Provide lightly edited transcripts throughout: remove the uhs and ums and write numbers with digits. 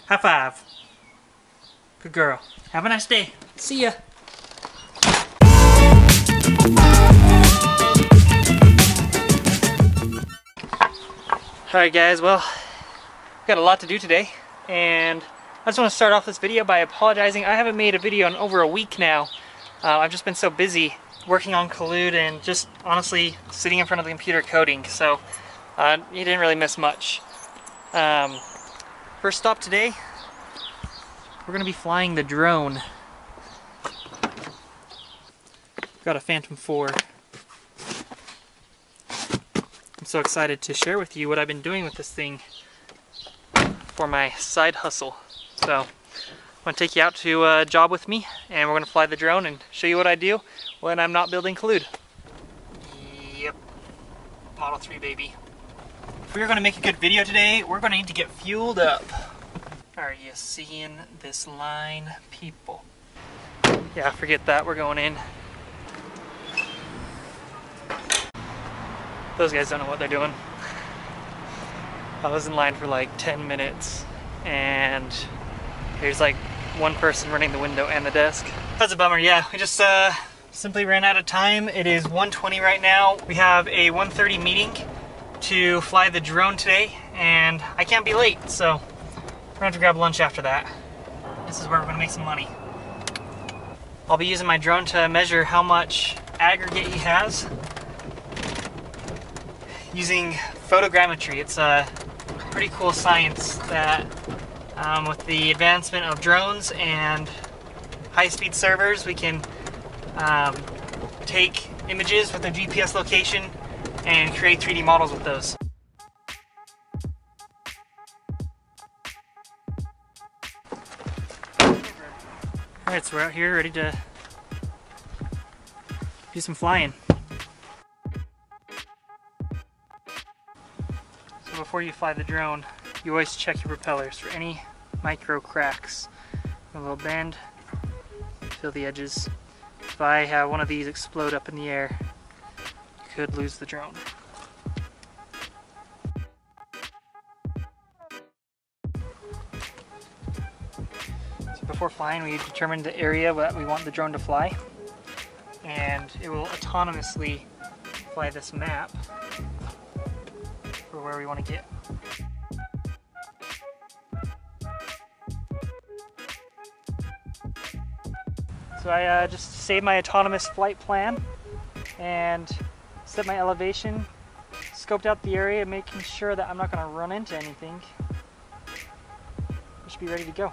High five. Good girl. Have a nice day. See ya. Alright guys, well, we've got a lot to do today, and I just want to start off this video by apologizing. I haven't made a video in over a week now. I've just been so busy working on Collude and just honestly sitting in front of the computer coding, so you didn't really miss much. First stop today, we're going to be flying the drone. Got a Phantom 4. I'm so excited to share with you what I've been doing with this thing for my side hustle. So I'm going to take you out to a job with me, and we're going to fly the drone and show you what I do when I'm not building Collude. Yep, Model 3 baby. If we're going to make a good video today, we're going to need to get fueled up. Are you seeing this line, people? Yeah, forget that, we're going in. Those guys don't know what they're doing. I was in line for like 10 minutes and there's like one person running the window and the desk. That's a bummer, yeah. We just simply ran out of time. It is 1:20 right now. We have a 1:30 meeting to fly the drone today and I can't be late, so we're gonna have to grab lunch after that. This is where we're gonna make some money. I'll be using my drone to measure how much aggregate he has using photogrammetry. It's a pretty cool science that with the advancement of drones and high-speed servers, we can take images with a GPS location and create 3D models with those. Alright, so we're out here ready to do some flying. So before you fly the drone, you always check your propellers for any micro cracks. A little bend, feel the edges. If I have one of these explode up in the air, you could lose the drone. So before flying, we determine the area that we want the drone to fly, and it will autonomously fly this map for where we want to get. So I just saved my autonomous flight plan and set my elevation, scoped out the area, making sure that I'm not going to run into anything. I should be ready to go.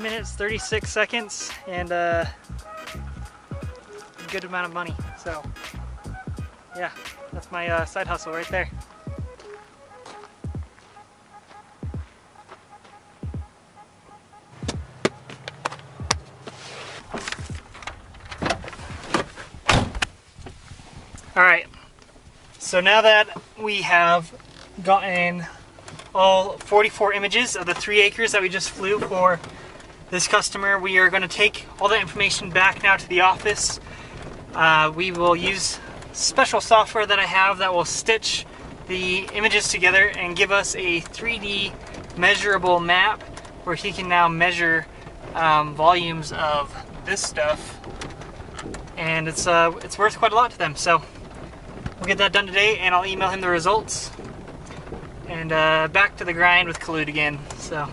Minutes 36 seconds and a good amount of money. So yeah, that's my side hustle right there. Alright, so now that we have gotten all 44 images of the 3 acres that we just flew for this customer, we are going to take all that information back now to the office. We will use special software that I have that will stitch the images together and give us a 3D measurable map where he can now measure volumes of this stuff, and it's worth quite a lot to them. So we'll get that done today and I'll email him the results, and back to the grind with Collude again. So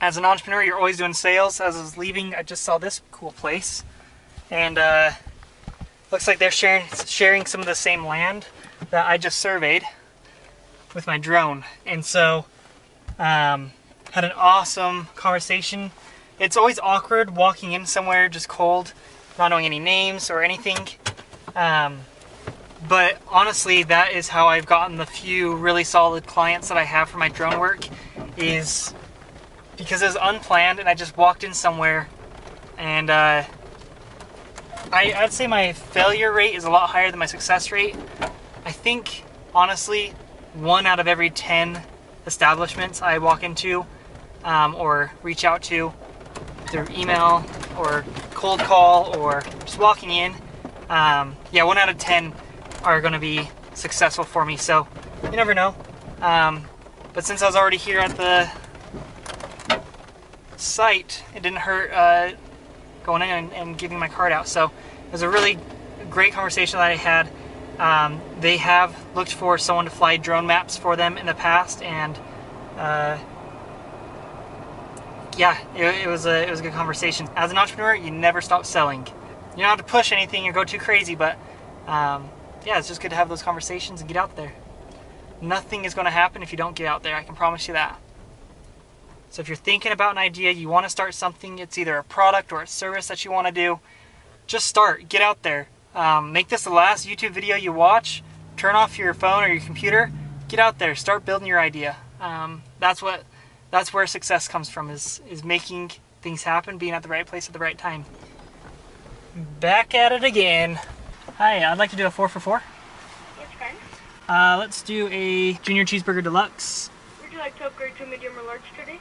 as an entrepreneur, you're always doing sales. As I was leaving, I just saw this cool place, and looks like they're sharing some of the same land that I just surveyed with my drone. And so had an awesome conversation. It's always awkward walking in somewhere just cold, not knowing any names or anything. But honestly, that is how I've gotten the few really solid clients that I have for my drone work, is because it was unplanned and I just walked in somewhere and I'd say my failure rate is a lot higher than my success rate. I think, honestly, 1 out of every 10 establishments I walk into or reach out to through email or cold call or just walking in, yeah, 1 out of 10 are going to be successful for me. So you never know. But since I was already here at the site, it didn't hurt going in and giving my card out. So it was a really great conversation that I had. They have looked for someone to fly drone maps for them in the past, and yeah, it was a good conversation. As an entrepreneur, you never stop selling. You don't have to push anything or go too crazy, but yeah, it's just good to have those conversations and get out there. Nothing is going to happen if you don't get out there, I can promise you that. So if you're thinking about an idea, you want to start something, it's either a product or a service that you want to do, just start, get out there. Make this the last YouTube video you watch, turn off your phone or your computer, get out there, start building your idea. That's where success comes from, is making things happen, being at the right place at the right time. Back at it again. Hi, I'd like to do a 4 for $4. Yes, fine. Let's do a Junior Cheeseburger Deluxe. Would you like to upgrade to medium or large today?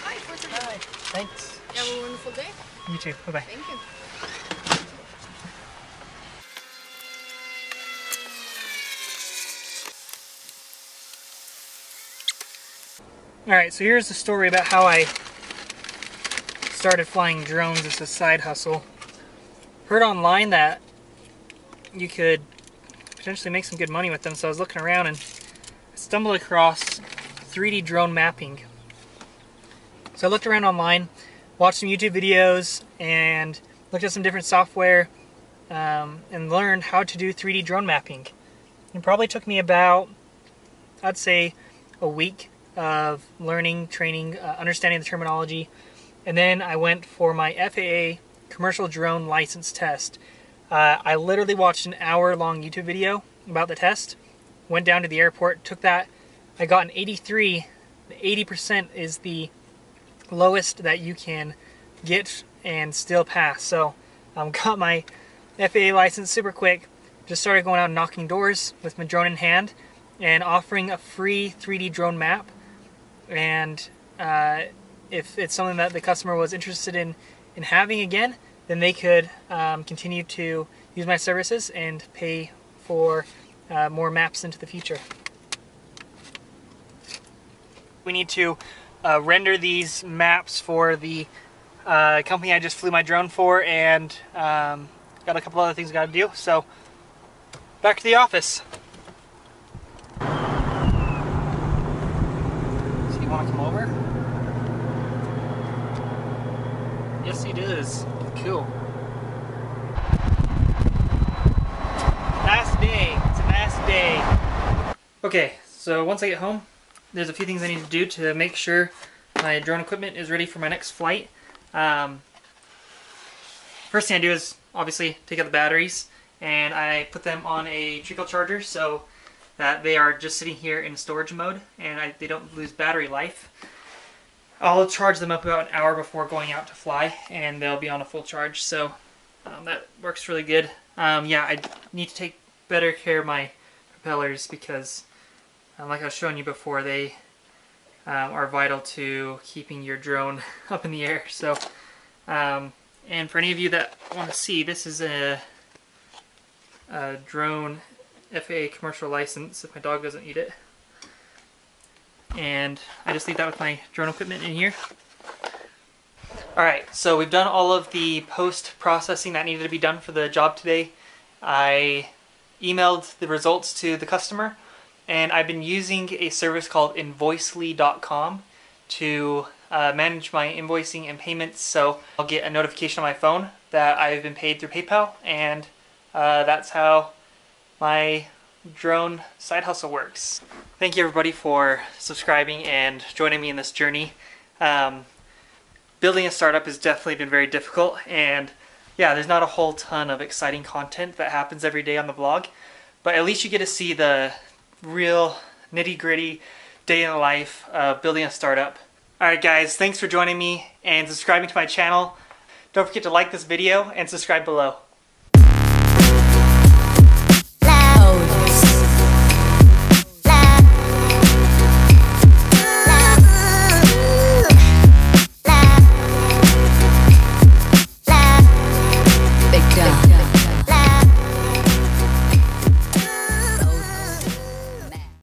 Hi, what's your Hi, thanks. Have a wonderful day. You too, bye-bye. Thank you. Alright, so here's the story about how I started flying drones as a side hustle. Heard online that you could potentially make some good money with them, so I was looking around and stumbled across 3D drone mapping. So I looked around online, watched some YouTube videos, and looked at some different software and learned how to do 3D drone mapping. It probably took me about, I'd say, a week of learning, training, understanding the terminology, and then I went for my FAA commercial drone license test. I literally watched an hour-long YouTube video about the test, went down to the airport, took that. I got an 83. 80% is the lowest that you can get and still pass. So got my FAA license super quick, just started going out and knocking doors with my drone in hand and offering a free 3D drone map. And if it's something that the customer was interested in having again, then they could continue to use my services and pay for more maps into the future. We need to render these maps for the company I just flew my drone for, and got a couple other things I got to do. So back to the office. So you want to come over? Yes, he does. Cool. Nice day. It's a nice day. Okay, so once I get home, there's a few things I need to do to make sure my drone equipment is ready for my next flight. First thing I do is obviously take out the batteries, and I put them on a trickle charger so that they are just sitting here in storage mode and they don't lose battery life. I'll charge them up about an hour before going out to fly, and they'll be on a full charge, so that works really good. Yeah, I need to take better care of my propellers because, like I was showing you before, they are vital to keeping your drone up in the air. So, and for any of you that want to see, this is a drone FAA commercial license, if my dog doesn't eat it. And I just leave that with my drone equipment in here. Alright, so we've done all of the post-processing that needed to be done for the job today. I emailed the results to the customer, and I've been using a service called Invoicely.com to manage my invoicing and payments. So I'll get a notification on my phone that I've been paid through PayPal, and that's how my drone side hustle works. Thank you everybody for subscribing and joining me in this journey. Building a startup has definitely been very difficult, and yeah, there's not a whole ton of exciting content that happens every day on the vlog, but at least you get to see the real nitty-gritty day in the life of building a startup. Alright guys, thanks for joining me and subscribing to my channel. Don't forget to like this video and subscribe below.